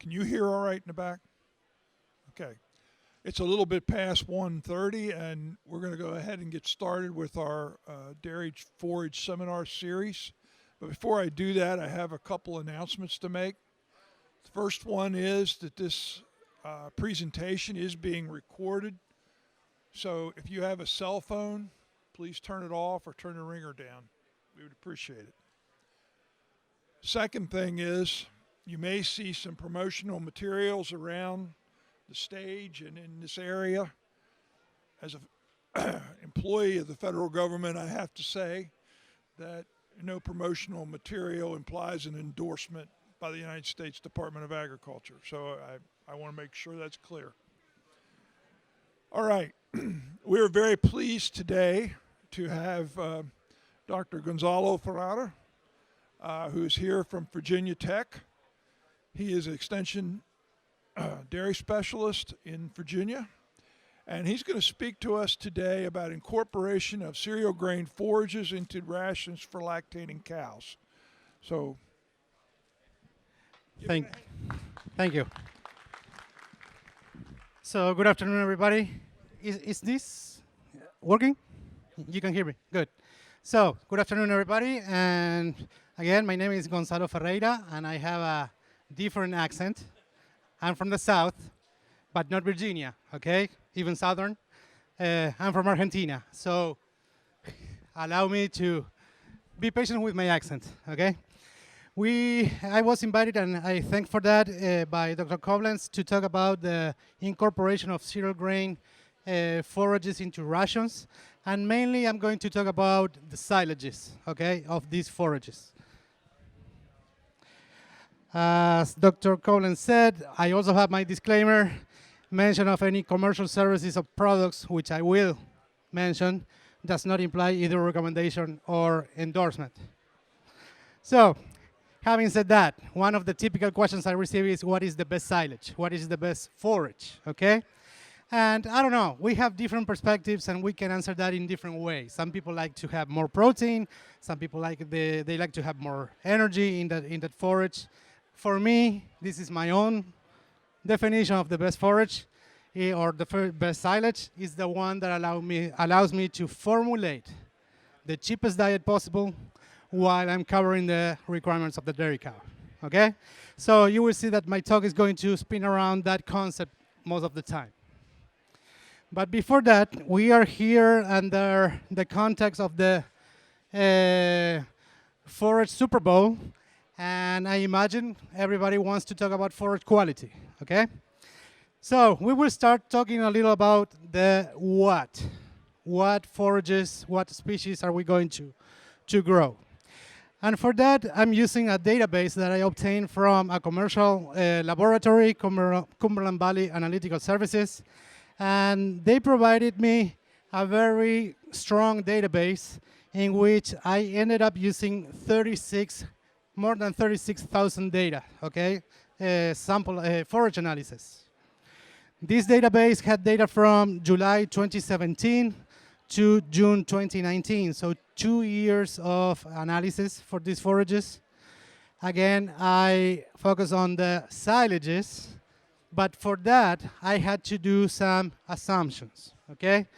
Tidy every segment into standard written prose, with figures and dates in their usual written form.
Can you hear all right in the back? Okay. It's a little bit past 1:30, and we're going to go ahead and get started with our dairy forage seminar series. But before I do that, I have a couple announcements to make. The first one is that this presentation is being recorded. So if you have a cell phone, please turn it off or turn the ringer down. We would appreciate it. Second thing is, you may see some promotional materials around the stage and in this area. As an employee of the federal government, I have to say that no promotional material implies an endorsement by the United States Department of Agriculture. So I want to make sure that's clear. All right. We're very pleased today to have Dr. Gonzalo Ferrara, who's here from Virginia Tech. He is an extension dairy specialist in Virginia, and he's going to speak to us today about incorporation of cereal grain forages into rations for lactating cows. So, thank you. So, good afternoon, everybody. Is this working? You can hear me. Good. So, good afternoon, everybody. And again, my name is Gonzalo Ferreira, and I have a different accent. I'm from the South, but not Virginia, okay? Even Southern. I'm from Argentina, so allow me to be patient with my accent, okay? I was invited, and I thank for that, by Dr. Koblenz to talk about the incorporation of cereal grain forages into rations, and mainly I'm going to talk about the silages, okay, of these forages. As Dr. Koblenz said, I also have my disclaimer, mention of any commercial services or products, which I will mention, does not imply either recommendation or endorsement. So, having said that, one of the typical questions I receive is, what is the best silage? What is the best forage, okay? And I don't know, we have different perspectives and we can answer that in different ways. Some people like to have more protein, some people they like to have more energy in that forage. For me, this is my own definition of the best forage, or the best silage, is the one that allows me to formulate the cheapest diet possible while I'm covering the requirements of the dairy cow, okay? So you will see that my talk is going to spin around that concept most of the time. But before that, we are here under the context of the Forage Super Bowl, and I imagine everybody wants to talk about forage quality, okay? So we will start talking a little about the what. What forages, what species are we going to grow? And for that, I'm using a database that I obtained from a commercial laboratory, Cumberland Valley Analytical Services, and they provided me a very strong database in which I ended up using more than 36,000 data, okay? Sample forage analysis. This database had data from July 2017 to June 2019, so 2 years of analysis for these forages. Again, I focus on the silages, but for that, I had to do some assumptions, okay?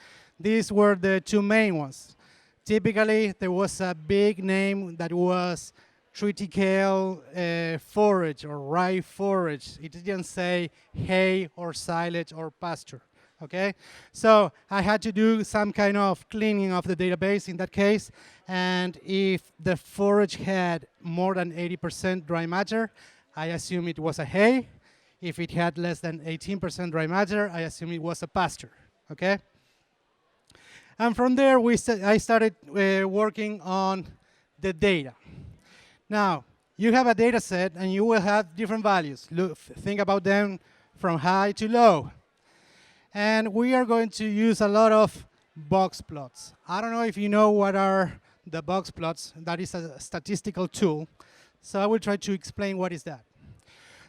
These were the two main ones. Typically, there was a big name that was triticale forage or rye forage. It didn't say hay or silage or pasture, okay? So I had to do some kind of cleaning of the database in that case, and if the forage had more than 80% dry matter, I assume it was a hay. If it had less than 18% dry matter, I assume it was a pasture, okay? And from there, I started working on the data. Now, you have a data set, and you will have different values. Think about them from high to low. And we are going to use a lot of box plots. I don't know if you know what are the box plots. That is a statistical tool. So I will try to explain what is that.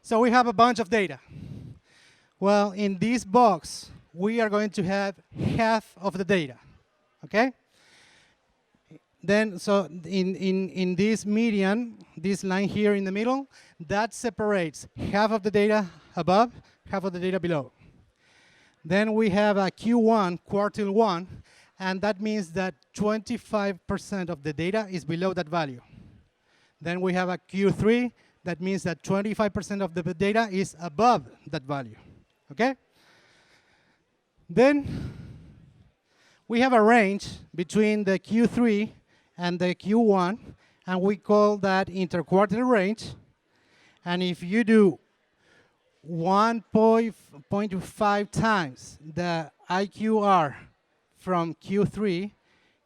So we have a bunch of data. Well, in this box, we are going to have half of the data, okay? then so in this median, this line here in the middle, that separates half of the data above, half of the data below. Then we have a Q1, quartile 1, and that means that 25% of the data is below that value. Then we have a Q3, that means that 25% of the data is above that value, okay? Then we have a range between the Q3 and the Q1, and we call that interquartile range. And if you do 1.5 times the IQR from Q3,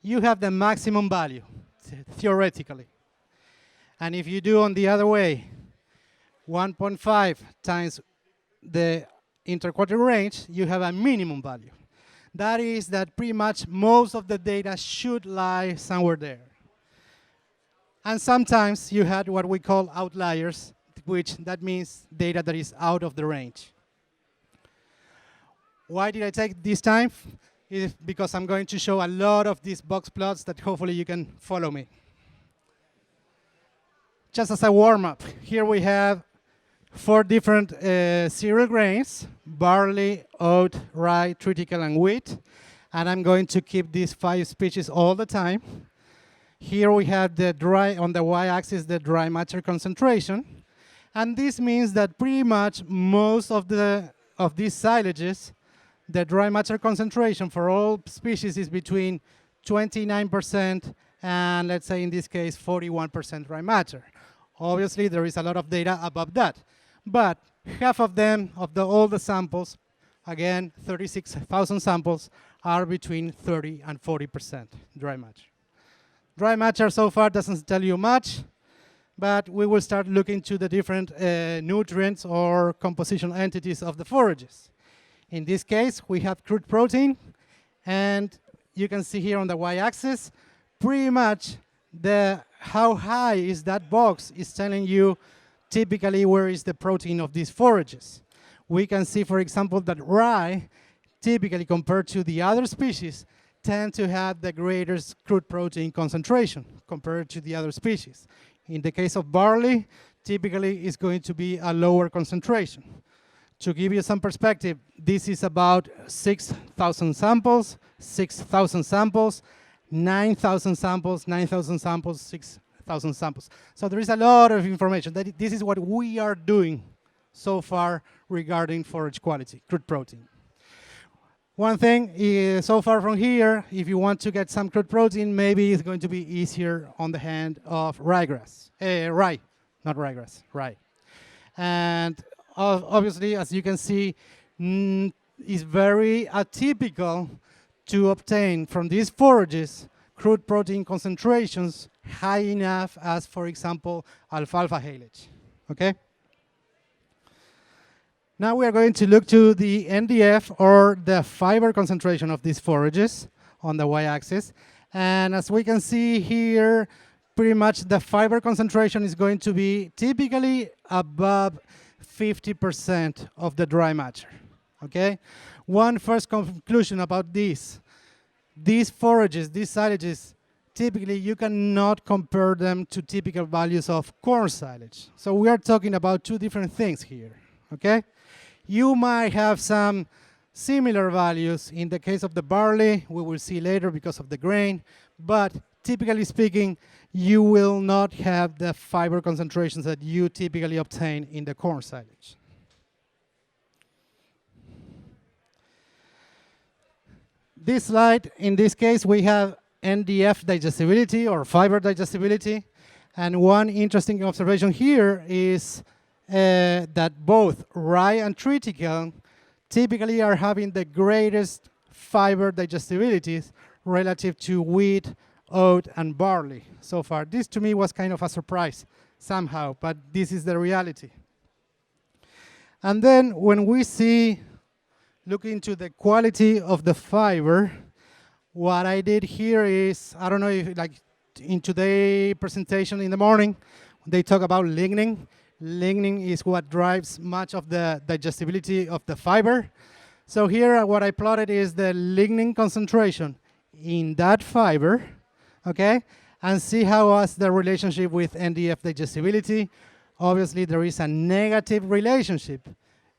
you have the maximum value, theoretically. And if you do on the other way, 1.5 times the interquartile range, you have a minimum value. That is that pretty much most of the data should lie somewhere there. And sometimes you had what we call outliers, which that means data that is out of the range. Why did I take this time? It's because I'm going to show a lot of these box plots that hopefully you can follow me. Just as a warm-up, here we have 4 different cereal grains: barley, oat, rye, triticale, and wheat. And I'm going to keep these 5 species all the time. Here we have the dry, on the y-axis, the dry matter concentration. And this means that pretty much most of these silages, the dry matter concentration for all species is between 29% and, let's say in this case, 41% dry matter. Obviously, there is a lot of data above that. But half of them, of all the samples, again, 36,000 samples, are between 30 and 40% dry matter. Dry matter so far doesn't tell you much, but we will start looking to the different nutrients or composition entities of the forages. In this case, we have crude protein, and you can see here on the y-axis, pretty much how high is that box is telling you typically where is the protein of these forages. We can see, for example, that rye, typically compared to the other species, tend to have the greatest crude protein concentration compared to the other species. In the case of barley, typically it's going to be a lower concentration. To give you some perspective, this is about 6,000 samples, 6,000 samples, 9,000 samples, 9,000 samples, 6,000 samples. So there is a lot of information. This is what we are doing so far regarding forage quality, crude protein. One thing is, so far from here, if you want to get some crude protein, maybe it's going to be easier on the hand of ryegrass. Rye, not ryegrass, rye. And obviously, as you can see, it's very atypical to obtain from these forages crude protein concentrations high enough as, for example, alfalfa haylage. Okay? Now we are going to look to the NDF, or the fiber concentration of these forages on the y-axis. And as we can see here, pretty much the fiber concentration is going to be typically above 50% of the dry matter. Okay? One first conclusion about these forages, these silages, typically you cannot compare them to typical values of corn silage. So we are talking about 2 different things here. Okay? You might have some similar values in the case of the barley, we will see later because of the grain, but typically speaking, you will not have the fiber concentrations that you typically obtain in the corn silage. This slide, in this case, we have NDF digestibility or fiber digestibility, and one interesting observation here is that both rye and triticale typically are having the greatest fiber digestibilities relative to wheat, oat, and barley so far. This to me was kind of a surprise somehow, but this is the reality. And then when we look into the quality of the fiber, what I did here is, I don't know if, like in today's presentation in the morning, they talk about lignin. Lignin is what drives much of the digestibility of the fiber. So here what I plotted is the lignin concentration in that fiber okay, and see how was the relationship with NDF digestibility. Obviously, there is a negative relationship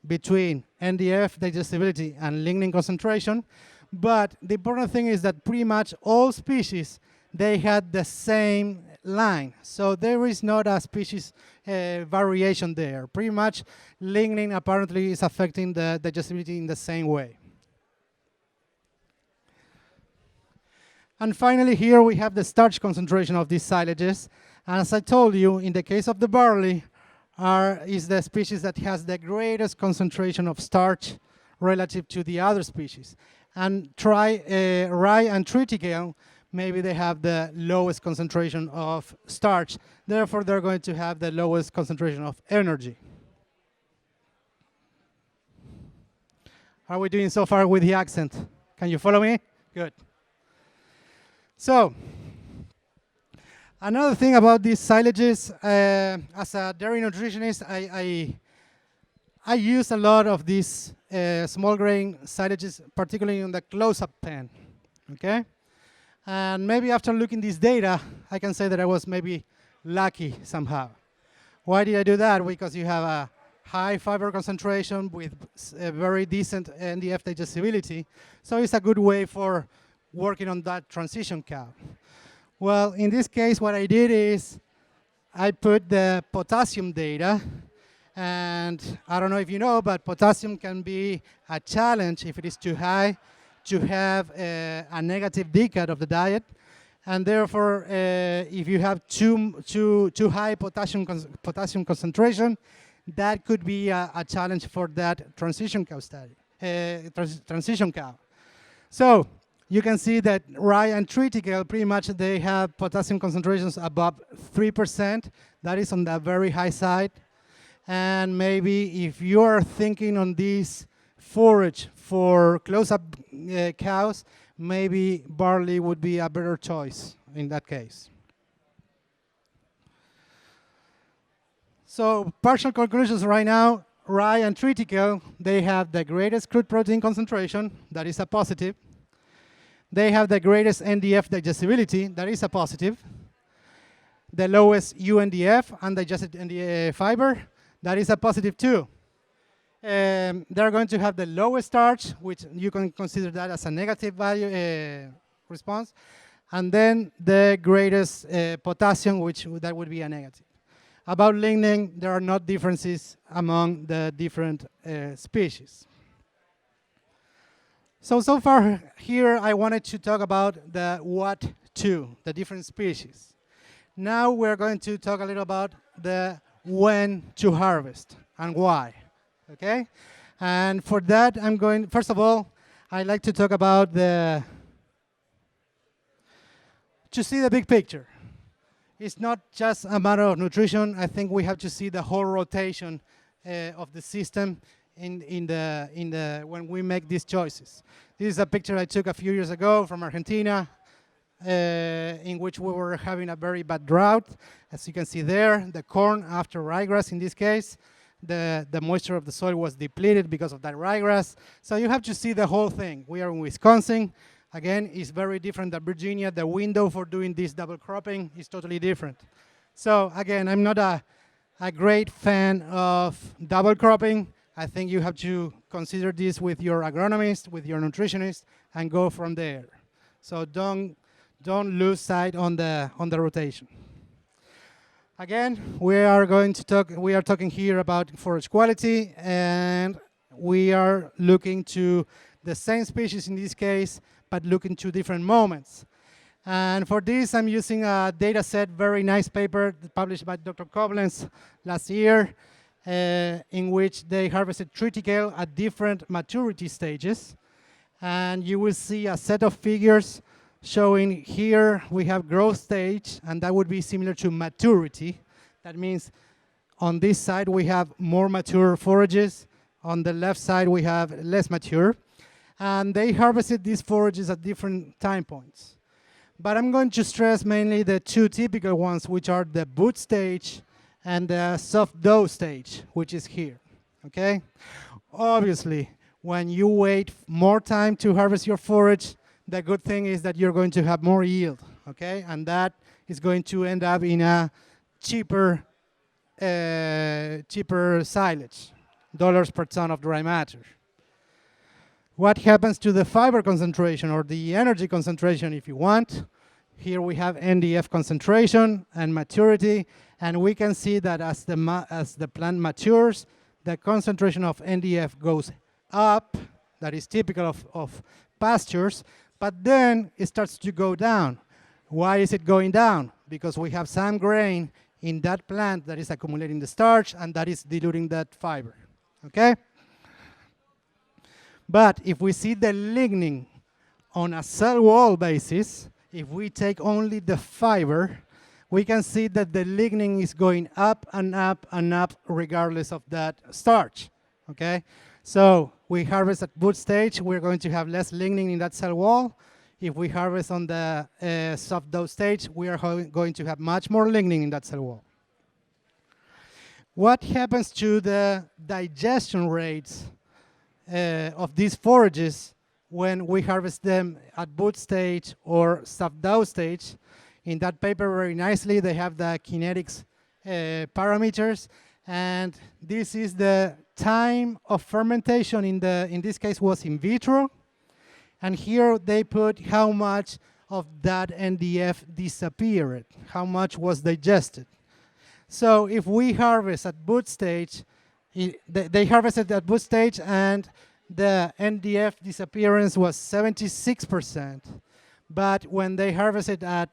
between NDF digestibility and lignin concentration, but the important thing is that pretty much all species, they had the same line. So there is not a species variation there. Pretty much lignin apparently is affecting the digestibility in the same way. And finally, here we have the starch concentration of these silages. And as I told you, in the case of the barley, is the species that has the greatest concentration of starch relative to the other species. And rye and triticale, maybe they have the lowest concentration of starch. Therefore, they're going to have the lowest concentration of energy. How are we doing so far with the accent? Can you follow me? Good. So, another thing about these silages, as a dairy nutritionist, I use a lot of these small grain silages, particularly in the close-up pen, okay? And maybe after looking this data, I can say that I was maybe lucky somehow. Why did I do that? Because you have a high fiber concentration with a very decent NDF digestibility, so it's a good way for working on that transition cow. Well, in this case, what I did is I put the potassium data, and I don't know if you know, but potassium can be a challenge if it is too high to have a negative decad of the diet, and therefore, if you have too high potassium concentration, that could be a challenge for that transition cow study, transition cow. So you can see that rye and triticale, pretty much they have potassium concentrations above 3%. That is on the very high side. And maybe if you're thinking on this forage for close-up cows, maybe barley would be a better choice in that case. So partial conclusions right now, rye and triticale, they have the greatest crude protein concentration. That is a positive. They have the greatest NDF digestibility. That is a positive. The lowest UNDF, undigested NDF fiber. That is a positive too. They're going to have the lowest starch, which you can consider that as a negative value response. And then the greatest potassium, which that would be a negative. About lignin, there are not differences among the different species. So far here, I wanted to talk about the what-to, the different species. Now we're going to talk a little about the when to harvest and why, okay? And for that, first of all, I'd like to talk about to see the big picture. It's not just a matter of nutrition. I think we have to see the whole rotation of the system when we make these choices. This is a picture I took a few years ago from Argentina, in which we were having a very bad drought. As you can see there, the corn after ryegrass in this case, the moisture of the soil was depleted because of that ryegrass. So you have to see the whole thing. We are in Wisconsin. Again, it's very different than Virginia. The window for doing this double cropping is totally different. So again, I'm not a great fan of double cropping. I think you have to consider this with your agronomist, with your nutritionist, and go from there. So don't lose sight on the rotation. Again, we are talking here about forage quality, and we are looking to the same species in this case, but looking to different moments. And for this, I'm using a data set, very nice paper published by Dr. Koblenz last year, in which they harvested triticale at different maturity stages. And you will see a set of figures showing here we have growth stage, and that would be similar to maturity. That means on this side we have more mature forages. On the left side we have less mature. And they harvested these forages at different time points. But I'm going to stress mainly the two typical ones, which are the boot stage and the soft dough stage, which is here, okay? Obviously, when you wait more time to harvest your forage, the good thing is that you're going to have more yield, okay? And that is going to end up in a cheaper silage, dollars per ton of dry matter. What happens to the fiber concentration or the energy concentration if you want? Here we have NDF concentration and maturity, and we can see that as the plant matures, the concentration of NDF goes up. That is typical of pastures, but then it starts to go down. Why is it going down? Because we have some grain in that plant that is accumulating the starch, and that is diluting that fiber, okay? But if we see the lignin on a cell wall basis, if we take only the fiber, we can see that the lignin is going up and up and up regardless of that starch, okay? So we harvest at bud stage, we're going to have less lignin in that cell wall. If we harvest on the soft dough stage, we are going to have much more lignin in that cell wall. What happens to the digestion rates of these forages when we harvest them at bud stage or soft dough stage? In that paper, very nicely, they have the kinetics parameters, and this is the time of fermentation. In this case was in vitro, and here they put how much of that NDF disappeared, how much was digested. So if we harvest at bud stage, they harvested at bud stage, and the NDF disappearance was 76%. But when they harvested at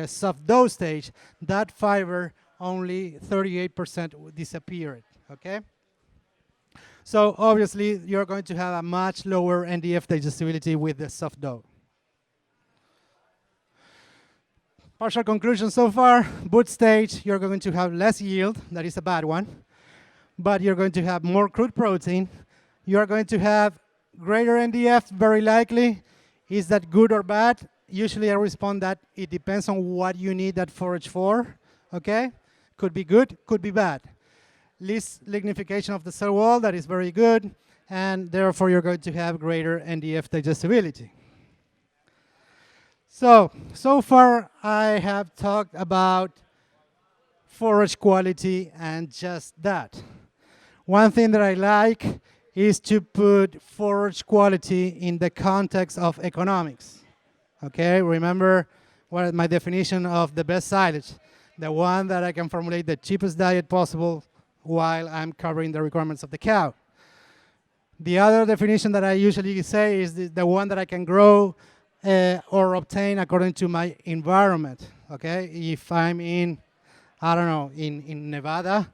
soft dough stage, that fiber only 38% disappeared, okay? So obviously, you're going to have a much lower NDF digestibility with the soft dough. Partial conclusion so far, bud stage, you're going to have less yield, that is a bad one, but you're going to have more crude protein. You're going to have greater NDF, very likely. Is that good or bad? Usually I respond that it depends on what you need that forage for, okay? Could be good, could be bad. Least lignification of the cell wall, that is very good, and therefore you're going to have greater NDF digestibility. So far I have talked about forage quality and just that. One thing that I like is to put forage quality in the context of economics. Okay, remember what my definition of the best silage, the one that I can formulate the cheapest diet possible while I'm covering the requirements of the cow. The other definition that I usually say is the one that I can grow or obtain according to my environment. Okay, if I'm in, I don't know, in Nevada,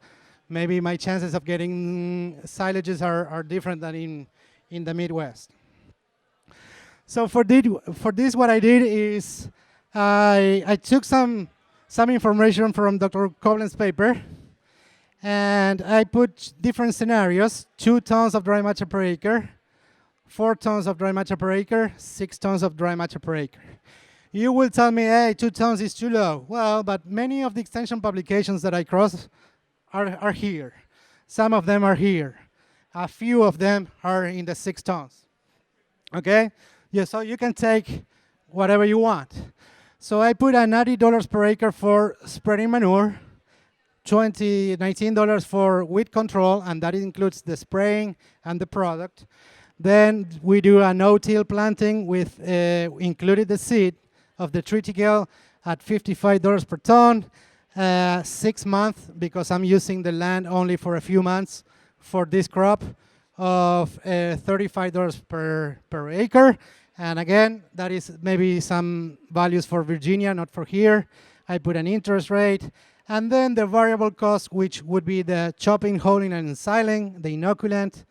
maybe my chances of getting silages are different than in the Midwest. So for this, what I did is I took some information from Dr. Kovlen's paper, and I put different scenarios: 2 tons of dry matter per acre, 4 tons of dry matter per acre, 6 tons of dry matter per acre. You will tell me, hey, 2 tons is too low. Well, but many of the extension publications that I cross are here. Some of them are here. A few of them are in the 6 tons. Okay? Yeah, so you can take whatever you want. So I put a $90 per acre for spreading manure, $19 for weed control, and that includes the spraying and the product. Then we do a no-till planting with included the seed of the triticale at $55 per ton, 6 months, because I'm using the land only for a few months for this crop, of $35 per acre. And again, that is maybe some values for Virginia, not for here. I put an interest rate. And then the variable cost, which would be the chopping, holding, and ensiling, the inoculant,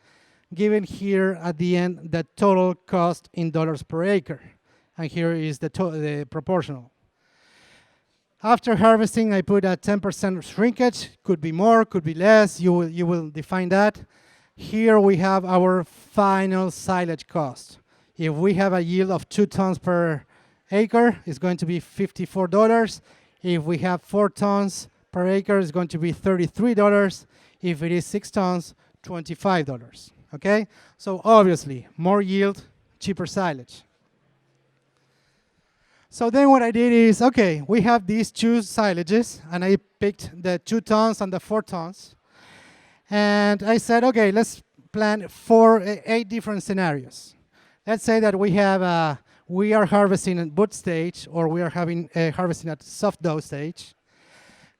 given here at the end the total cost in dollars per acre. And here is the proportional. After harvesting, I put a 10% shrinkage. Could be more, could be less. You will define that. Here we have our final silage cost. If we have a yield of 2 tons per acre, it's going to be $54. If we have 4 tons per acre, it's going to be $33. If it is 6 tons, $25. Okay? So obviously, more yield, cheaper silage. So then what I did is, okay, we have these two silages, and I picked the 2 tons and the 4 tons. And I said, okay, let's plan 8 different scenarios. Let's say that we are harvesting at boot stage, or we are harvesting at soft dough stage.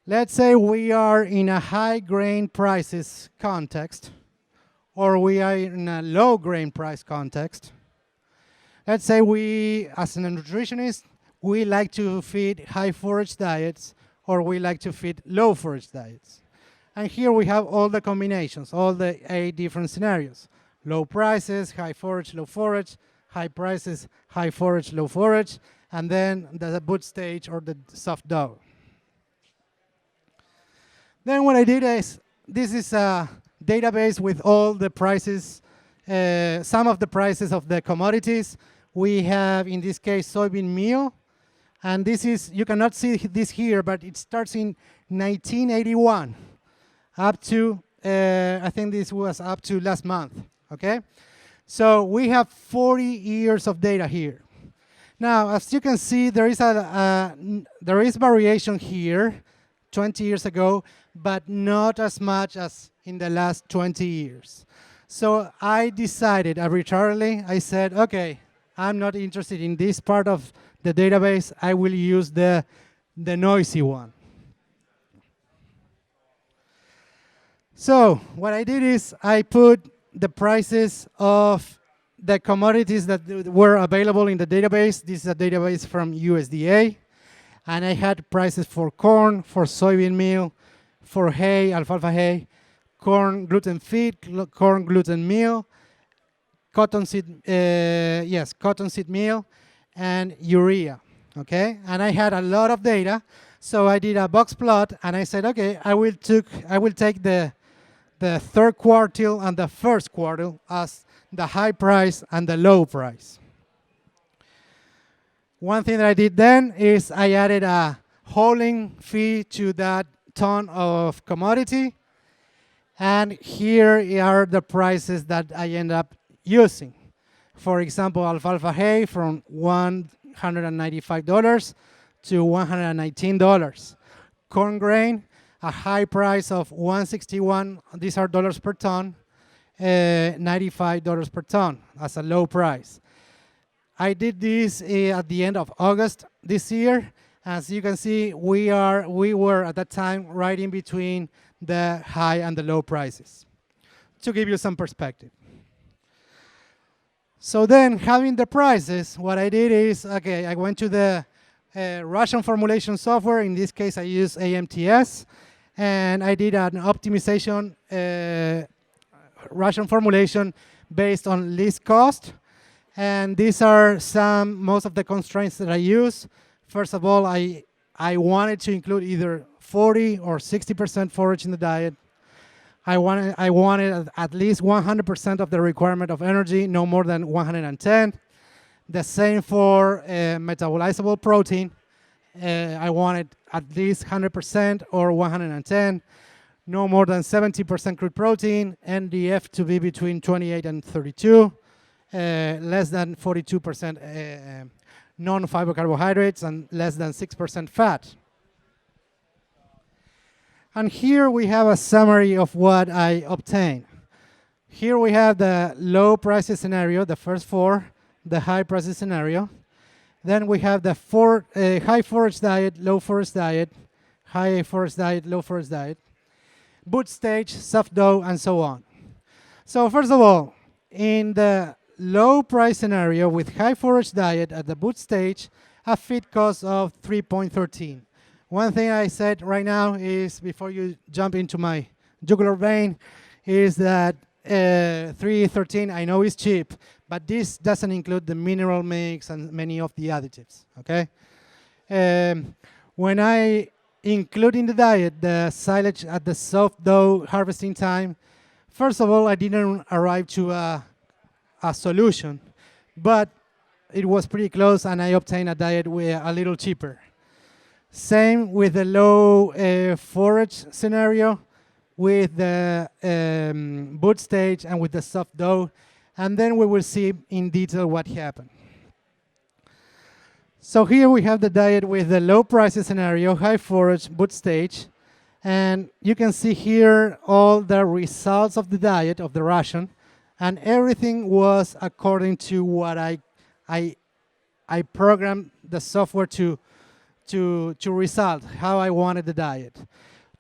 Let's say we are in a high grain prices context, or we are in a low grain price context. Let's say we, as a nutritionist, we like to feed high forage diets, or we like to feed low forage diets. And here we have all the combinations, all the 8 different scenarios. Low prices, high forage, low forage, high prices, high forage, low forage, and then the boot stage or the soft dough. Then what I did is, this is a database with all the prices, some of the prices of the commodities. We have, in this case, soybean meal. And this is, you cannot see this here, but it starts in 1981 up to, I think this was up to last month, okay? So we have 40 years of data here. Now, as you can see, there is variation here, 20 years ago, but not as much as in the last 20 years. So I decided arbitrarily, I said, okay, I'm not interested in this part of the database. I will use the noisy one. So what I did is I put the prices of the commodities that were available in the database. This is a database from USDA. And I had prices for corn, for soybean meal, for hay, alfalfa hay, corn gluten feed, corn gluten meal, cotton seed meal, and urea, okay? And I had a lot of data, so I did a box plot, and I said, okay, I will take the third quartile and the first quartile as the high price and the low price. One thing that I did then is I added a hauling fee to that ton of commodity, and here are the prices that I end up using. For example, alfalfa hay from $195 to $119. Corn grain, a high price of $161, these are dollars per ton, $95 per ton as a low price. I did this at the end of August this year. As you can see, we were at that time right in between the high and the low prices, to give you some perspective. So then, having the prices, what I did is, okay, I went to the ration formulation software. In this case, I use AMTS, and I did an optimization ration formulation based on least cost. And these are most of the constraints that I use. First of all, I wanted to include either 40 or 60% forage in the diet. I wanted at least 100% of the requirement of energy, no more than 110. The same for metabolizable protein. I wanted at least 100% or 110. No more than 70% crude protein. NDF to be between 28 and 32. Less than 42% non-fiber carbohydrates, and less than 6% fat. And here we have a summary of what I obtained. Here we have the low prices scenario, the first 4, the high prices scenario. Then we have the high forage diet, low forage diet, high forage diet, low forage diet, boot stage, soft dough, and so on. So first of all, in the low price scenario with high forage diet at the boot stage, a feed cost of 3.13. One thing I said right now is, before you jump into my jugular vein, is that 3.13 I know is cheap, but this doesn't include the mineral mix and many of the additives, okay? When I include in the diet the silage at the soft dough harvesting time, first of all, I didn't arrive to a solution, but it was pretty close, and I obtained a diet a little cheaper. Same with the low forage scenario, with the boot stage and with the soft dough, and then we will see in detail what happened. So here we have the diet with the low prices scenario, high forage, boot stage. And you can see here all the results of the diet, of the ration. And everything was according to what I programmed the software to result, how I wanted the diet.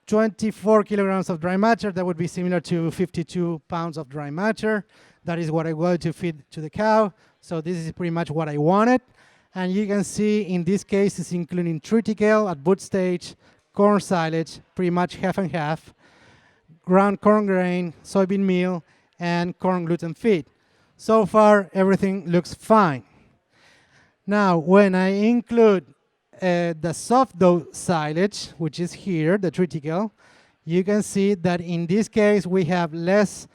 24 kilograms of dry matter, that would be similar to 52 pounds of dry matter. That is what I want to feed to the cow. So this is pretty much what I wanted. And you can see in this case it's including triticale at boot stage, corn silage, pretty much half and half, ground corn grain, soybean meal, and corn gluten feed. So far, everything looks fine. Now, when I include the soft dough silage, which is here, the triticale, you can see that in this case we have less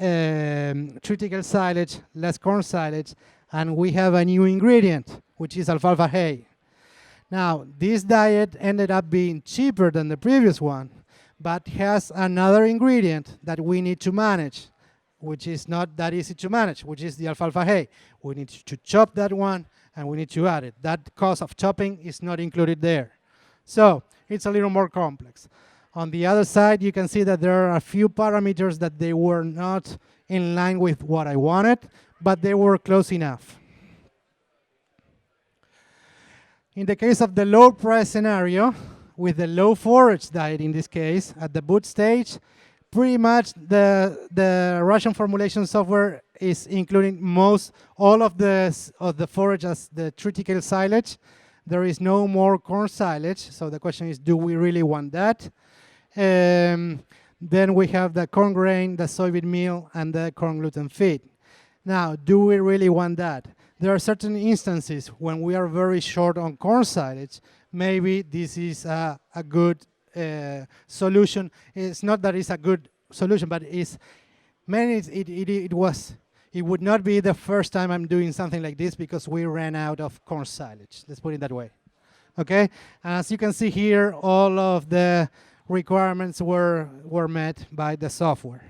triticale silage, less corn silage, and we have a new ingredient, which is alfalfa hay. Now, this diet ended up being cheaper than the previous one, but has another ingredient that we need to manage, which is not that easy to manage, which is the alfalfa hay. We need to chop that one, and we need to add it. That cost of chopping is not included there. So it's a little more complex. On the other side, you can see that there are a few parameters that they were not in line with what I wanted, but they were close enough. In the case of the low price scenario, with the low forage diet in this case, at the boot stage, pretty much the ration formulation software is including all of the forage as the triticale silage. There is no more corn silage, so the question is, do we really want that? Then we have the corn grain, the soybean meal, and the corn gluten feed. Now, do we really want that? There are certain instances when we are very short on corn silage. Maybe this is a good solution. It's not that it's a good solution, but it would not be the first time I'm doing something like this because we ran out of corn silage. Let's put it that way. Okay? As you can see here, all of the requirements were met by the software.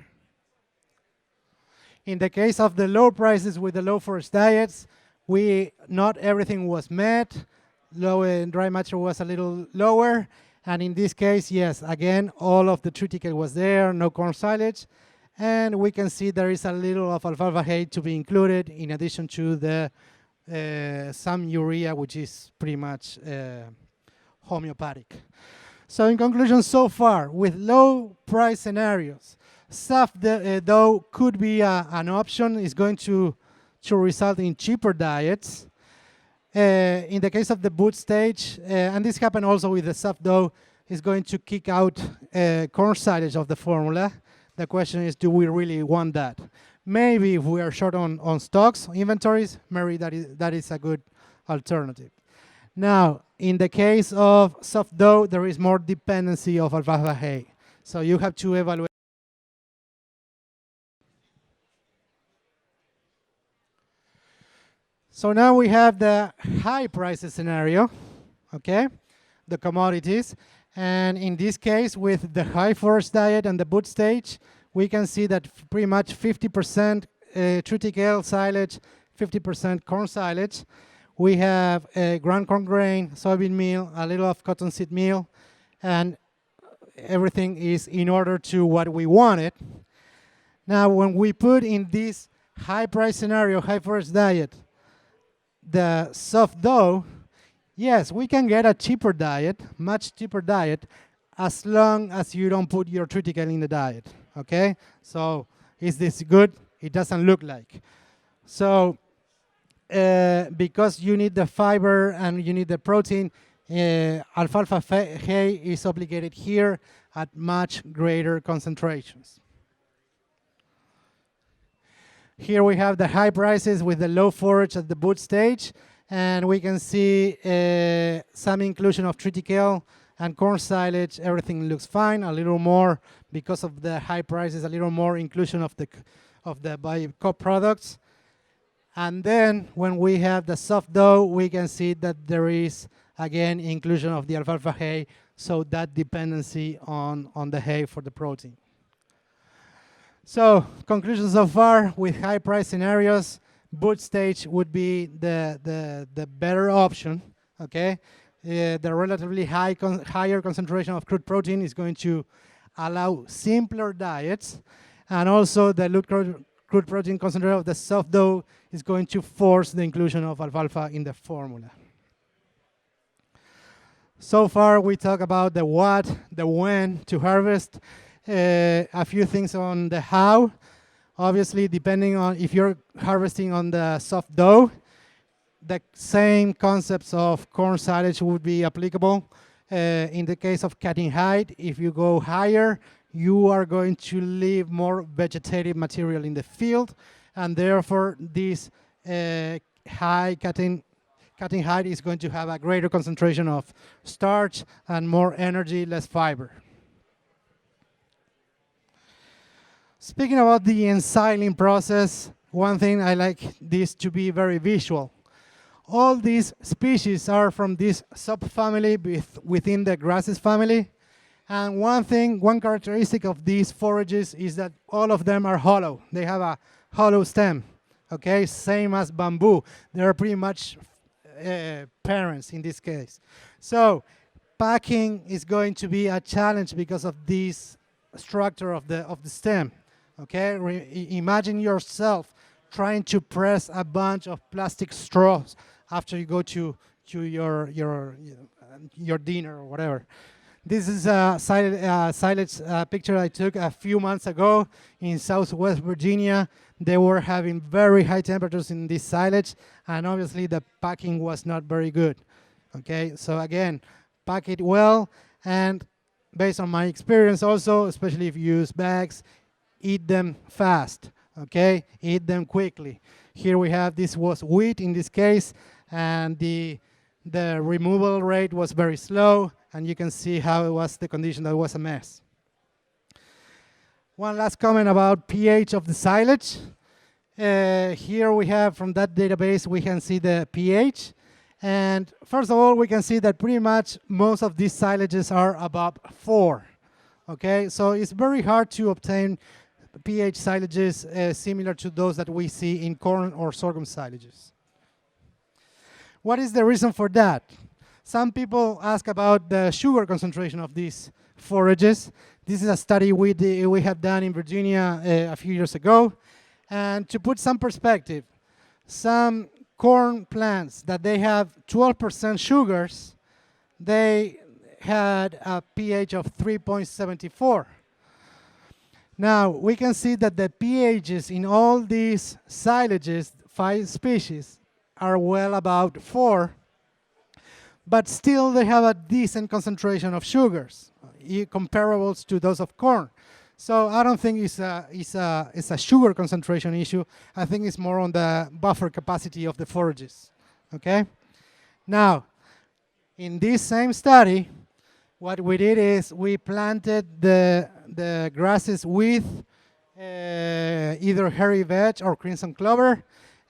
In the case of the low prices with the low forage diets, not everything was met. Low and dry matter was a little lower. And in this case, yes, again, all of the triticale was there, no corn silage. And we can see there is a little of alfalfa hay to be included in addition to the some urea, which is pretty much homeopathic. So in conclusion, so far, with low price scenarios, soft dough could be an option. It's going to result in cheaper diets. In the case of the boot stage, and this happened also with the soft dough, is going to kick out corn silage of the formula. The question is, do we really want that? Maybe if we are short on stocks, inventories, maybe that is a good alternative. Now, in the case of soft dough, there is more dependency of alfalfa hay. So you have to evaluate. So now we have the high prices scenario, okay, the commodities. And in this case, with the high forage diet and the boot stage, we can see that pretty much 50% triticale silage, 50% corn silage. We have ground corn grain, soybean meal, a little of cottonseed meal, and everything is in order to what we wanted. Now, when we put in this high price scenario, high forage diet, the soft dough, yes, we can get a cheaper diet, much cheaper diet, as long as you don't put your triticale in the diet, okay? So, is this good? It doesn't look like. So, because you need the fiber and you need the protein, alfalfa hay is obligated here at much greater concentrations. Here we have the high prices with the low forage at the boot stage, and we can see some inclusion of triticale and corn silage. Everything looks fine. A little more, because of the high prices, a little more inclusion of the co-products. And then when we have the soft dough, we can see that there is again inclusion of the alfalfa hay, so that dependency on the hay for the protein. So, conclusion so far, with high price scenarios, boot stage would be the better option Okay, the relatively higher concentration of crude protein is going to allow simpler diets, and also the low crude protein concentration of the soft dough is going to force the inclusion of alfalfa in the formula. So far, we talk about the what, the when to harvest, a few things on the how. Obviously, depending on if you're harvesting on the soft dough, the same concepts of corn silage would be applicable. In the case of cutting height, if you go higher, you are going to leave more vegetative material in the field, and therefore this high cutting height is going to have a greater concentration of starch and more energy, less fiber. Speaking about the ensiling process, one thing I like this to be very visual. All these species are from this subfamily within the grasses family. And one characteristic of these forages is that all of them are hollow. They have a hollow stem, okay? Same as bamboo. They're pretty much parents in this case. So packing is going to be a challenge because of this structure of the stem, okay? Imagine yourself trying to press a bunch of plastic straws after you go to your dinner or whatever. This is a silage picture I took a few months ago in Southwest Virginia. They were having very high temperatures in this silage, and obviously the packing was not very good. Okay, so again, pack it well, and based on my experience also, especially if you use bags, eat them fast. Okay, eat them quickly. Here we have, this was wheat in this case, and the removal rate was very slow, and you can see how it was the condition. That was a mess. One last comment about pH of the silage. Here we have, from that database, we can see the pH. And first of all, we can see that pretty much most of these silages are above 4. Okay, so it's very hard to obtain pH silages similar to those that we see in corn or sorghum silages. What is the reason for that? Some people ask about the sugar concentration of these forages. This is a study we have done in Virginia a few years ago. And to put some perspective, some corn plants that they have 12% sugars, they had a pH of 3.74. Now, we can see that the pHs in all these silages, 5 species, are well about 4, but still they have a decent concentration of sugars, comparables to those of corn. So I don't think it's a sugar concentration issue. I think it's more on the buffer capacity of the forages. Okay? Now, in this same study, what we did is we planted the grasses with either hairy vetch or crimson clover,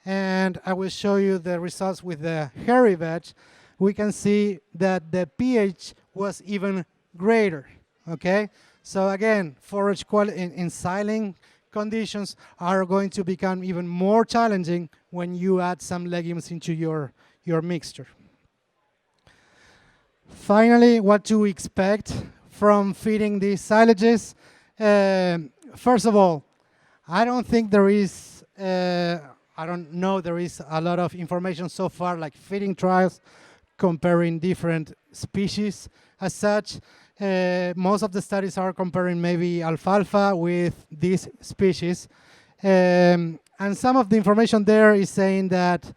and I will show you the results with the hairy vetch. We can see that the pH was even greater. Okay, so again, forage quality in ensiling conditions are going to become even more challenging when you add some legumes into your mixture. Finally, what to expect from feeding these silages? First of all, I don't think there is, I don't know there is a lot of information so far, like feeding trials comparing different species as such. Most of the studies are comparing maybe alfalfa with this species. And some of the information there is saying that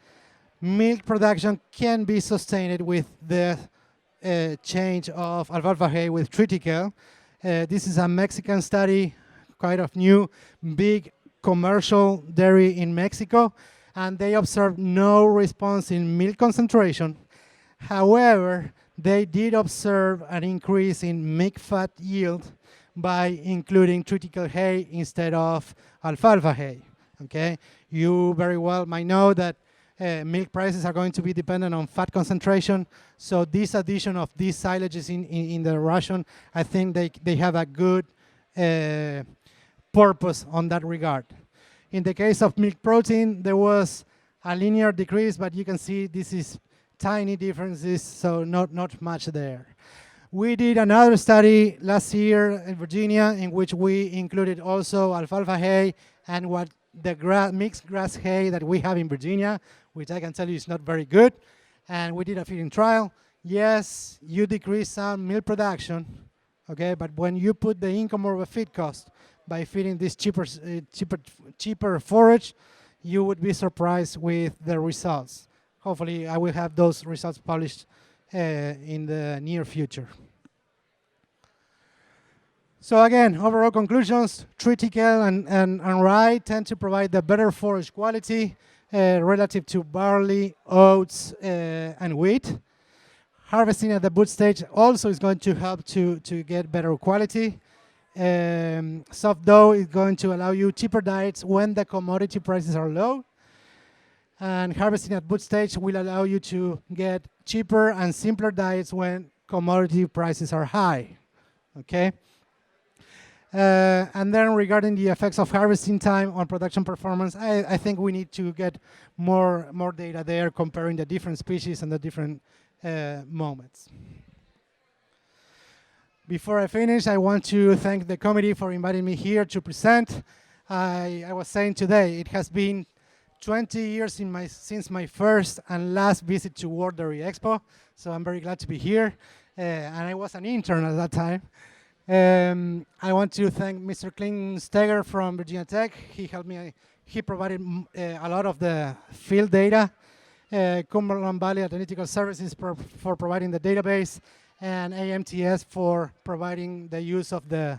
milk production can be sustained with the change of alfalfa hay with triticale. This is a Mexican study, quite of new, big commercial dairy in Mexico, and they observed no response in milk concentration. However, they did observe an increase in milk fat yield by including triticale hay instead of alfalfa hay. Okay, you very well might know that milk prices are going to be dependent on fat concentration. So this addition of these silages in the ration, I think they have a good purpose on that regard. In the case of milk protein, there was a linear decrease, but you can see this is tiny differences, so not much there. We did another study last year in Virginia in which we included also alfalfa hay and what the mixed grass hay that we have in Virginia, which I can tell you is not very good. And we did a feeding trial. Yes, you decrease some milk production, okay, but when you put the income over feed cost by feeding this cheaper forage, you would be surprised with the results. Hopefully, I will have those results published in the near future. So again, overall conclusions, triticale and rye tend to provide the better forage quality relative to barley, oats, and wheat. Harvesting at the boot stage also is going to help to get better quality. Soft dough is going to allow you cheaper diets when the commodity prices are low. And harvesting at boot stage will allow you to get cheaper and simpler diets when commodity prices are high, okay? And then regarding the effects of harvesting time on production performance, I think we need to get more data there comparing the different species and the different moments. Before I finish, I want to thank the committee for inviting me here to present. I was saying today, it has been 20 years since my first and last visit to World Dairy Expo, so I'm very glad to be here. And I was an intern at that time. I want to thank Mr. Clint Steger from Virginia Tech. He helped me. He provided a lot of the field data. Cumberland Valley Analytical Services for providing the database, and AMTS for providing the use of the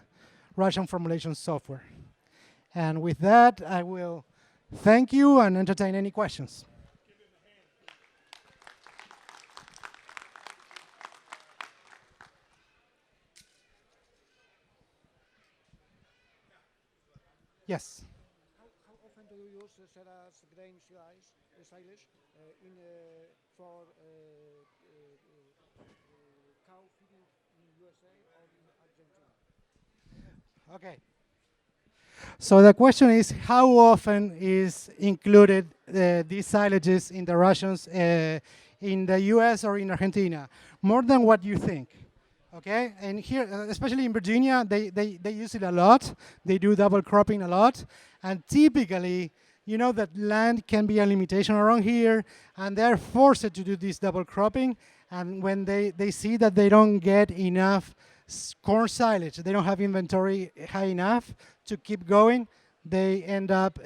ration formulation software. And with that, I will thank you and entertain any questions. Yes. How often do you use grain silage for cow feeding in USA or in Argentina? Okay. So the question is, how often is included these silages in the rations in the US or in Argentina? More than what you think. Okay, and here, especially in Virginia, they use it a lot. They do double cropping a lot. And typically, you know that land can be a limitation around here, and they're forced to do this double cropping. And when they see that they don't get enough corn silage, they don't have inventory high enough to keep going, they end up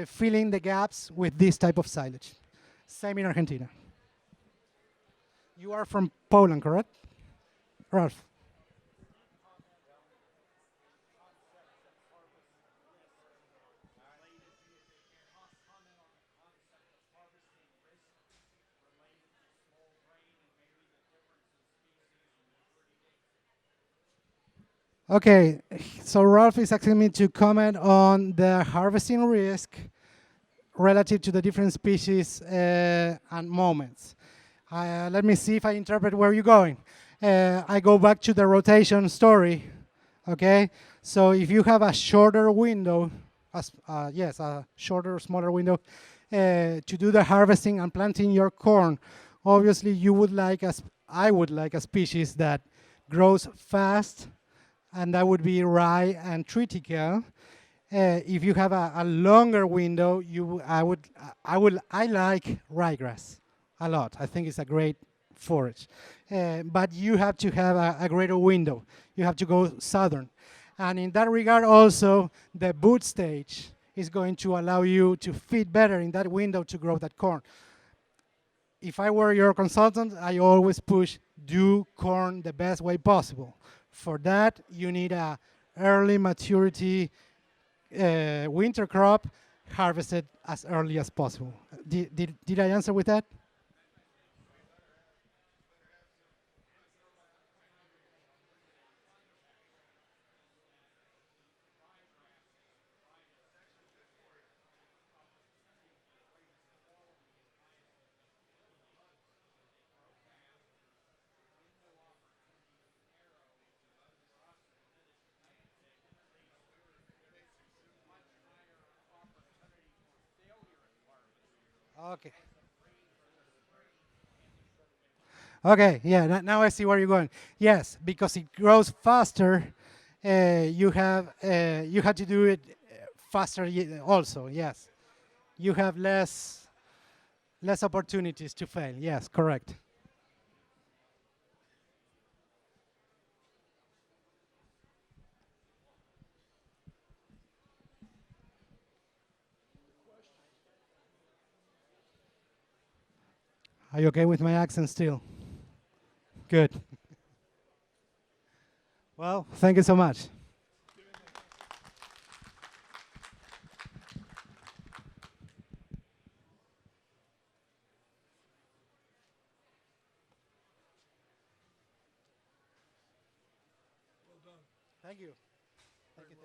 filling the gaps with this type of silage. Same in Argentina. You are from Poland, correct? Ralph. Okay, so Ralph is asking me to comment on the harvesting risk relative to the different species and moments. Let me see if I interpret where you're going. I go back to the rotation story, okay? So if you have a shorter window, a shorter, smaller window to do the harvesting and planting your corn, obviously you would like, I would like a species that grows fast, and that would be rye and triticale. If you have a longer window, I like ryegrass a lot. I think it's a great forage. But you have to have a greater window. You have to go southern. And in that regard also, the boot stage is going to allow you to feed better in that window to grow that corn. If I were your consultant, I always push do corn the best way possible. For that, you need a early maturity winter crop harvested as early as possible. Did I answer with that? Okay. Okay, yeah, now I see where you're going. Yes, because it grows faster, you have to do it faster also, yes. You have less opportunities to fail. Yes, correct. Are you okay with my accent still? Good. Well, thank you so much. Thank you. Thank you.